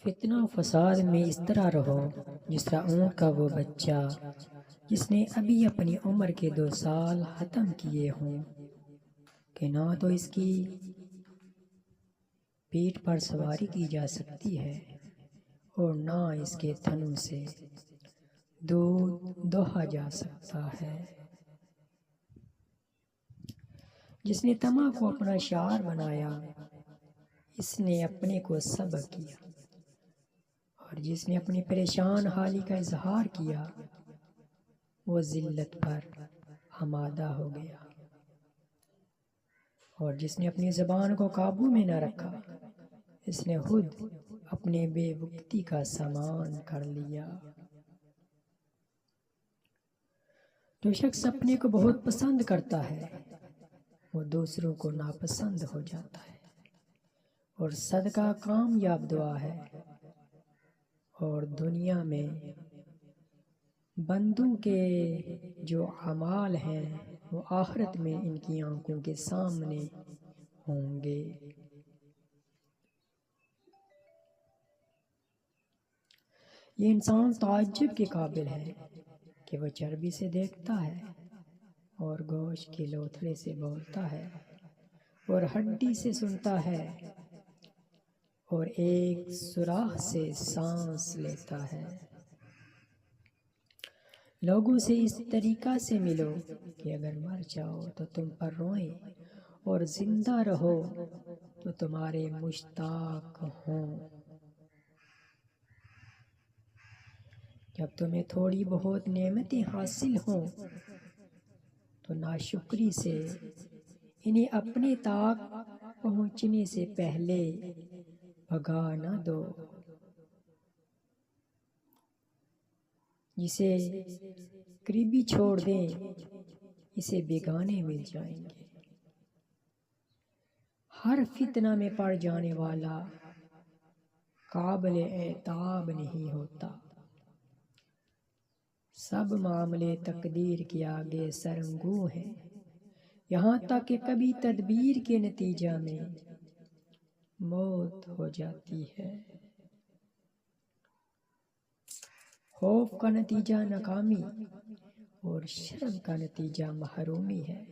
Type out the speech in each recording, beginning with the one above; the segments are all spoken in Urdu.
فتنہ و فساد میں اس طرح رہو جس طرح اونٹ کا وہ بچہ جس نے ابھی اپنی عمر کے 2 سال ختم کیے ہوں کہ نہ تو اس کی پیٹھ پر سواری کی جا سکتی ہے اور نہ اس کے تھنوں سے دودھ دوہا جا سکتا ہے، جس نے طمع کو اپنا شعار بنایا اس نے اپنے کو سبق کیا، اور جس نے اپنی پریشان حالی کا اظہار کیا وہ ذلت پر آمادہ ہو گیا، اور جس نے اپنی زبان کو قابو میں نہ رکھا اس نے خود اپنے بے وقتی کا سامان کر لیا۔ جو شخص اپنے کو بہت پسند کرتا ہے وہ دوسروں کو ناپسند ہو جاتا ہے، اور صدقہ کامیاب دعا ہے، اور دنیا میں بندوں کے جو اعمال ہیں وہ آخرت میں ان کی آنکھوں کے سامنے ہوں گے۔ یہ انسان تعجب کے قابل ہے کہ وہ چربی سے دیکھتا ہے اور گوشت کے لوتھڑے سے بولتا ہے اور ہڈی سے سنتا ہے اور ایک سوراخ سے سانس لیتا ہے۔ لوگوں سے اس طریقہ سے ملو کہ اگر مر جاؤ تو تم پر روئیں اور زندہ رہو تو تمہارے مشتاق ہوں۔ جب تمہیں تھوڑی بہت نعمتیں حاصل ہوں تو ناشکری سے انہیں اپنے تک پہنچنے سے پہلے بھگا نہ دو۔ جسے قریبی چھوڑ دیں اسے بیگانے مل جائیں گے۔ ہر فتنہ میں پڑ جانے والا قابل اعتاب نہیں ہوتا، سب معاملے تقدیر کے آگے سرنگوں ہیں، یہاں تک کہ کبھی تدبیر کے نتیجہ میں موت ہو جاتی ہے۔ خوف کا نتیجہ ناکامی اور شرم کا نتیجہ محرومی ہے،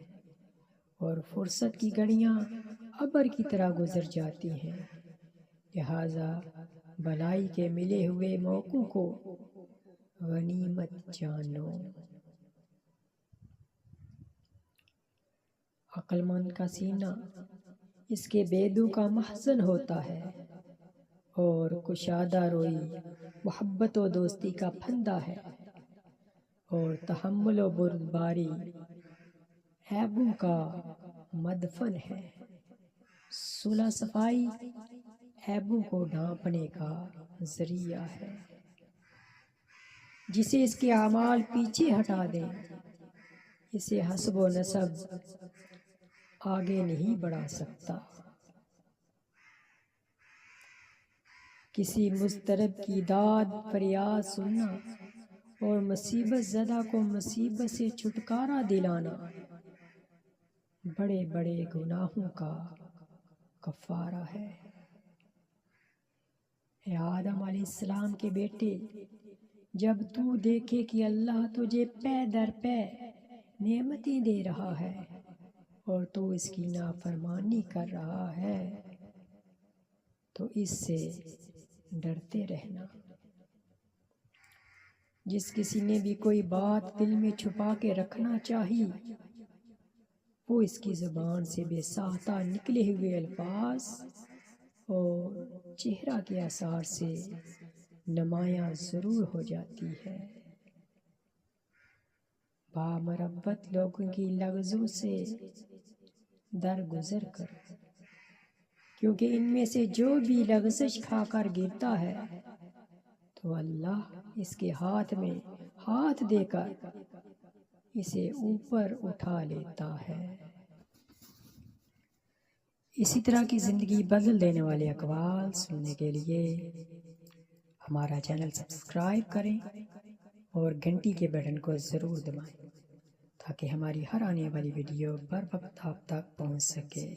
اور فرصت کی گھڑیاں ابر کی طرح گزر جاتی ہیں، لہذا بھلائی کے ملے ہوئے موقعوں کو غنیمت جانو۔ عقل مند کا سینہ اس کے بیدوں کا مخزن ہوتا ہے، اور کشادہ روئی محبت و دوستی کا پھندا ہے، اور تحمل و بردباری عیبوں کا مدفن ہے۔ صلح صفائی عیبوں کو ڈھانپنے کا ذریعہ ہے۔ جسے اس کے اعمال پیچھے ہٹا دیں اسے حسب و نسب آگے نہیں بڑھا سکتا۔ کسی مضطرب کی داد فریاد سننا اور مصیبت زدہ کو مصیبت سے چھٹکارا دلانا بڑے بڑے گناہوں کا کفارہ ہے۔ اے آدم علیہ السلام کے بیٹے، جب تو دیکھے کہ اللہ تجھے پے در پے نعمتیں دے رہا ہے اور تو اس کی نافرمانی کر رہا ہے تو اس سے ڈرتے رہنا۔ جس کسی نے بھی کوئی بات دل میں چھپا کے رکھنا چاہی وہ اس کی زبان سے بے ساختہ نکلے ہوئے الفاظ اور چہرہ کے آثار سے نمایاں ضرور ہو جاتی ہے۔ بامربت لوگوں کی لغزوں سے درگزر کرو، کیونکہ ان میں سے جو بھی لغزش کھا کر گرتا ہے تو اللہ اس کے ہاتھ میں ہاتھ دے کر اسے اوپر اٹھا لیتا ہے۔ اسی طرح کی زندگی بدل دینے والے اقوال سننے کے لیے ہمارا چینل سبسکرائب کریں اور گھنٹی کے بٹن کو ضرور دبائیں تاکہ ہماری ہر آنے والی ویڈیو بر وقت آپ تک پہنچ سکے۔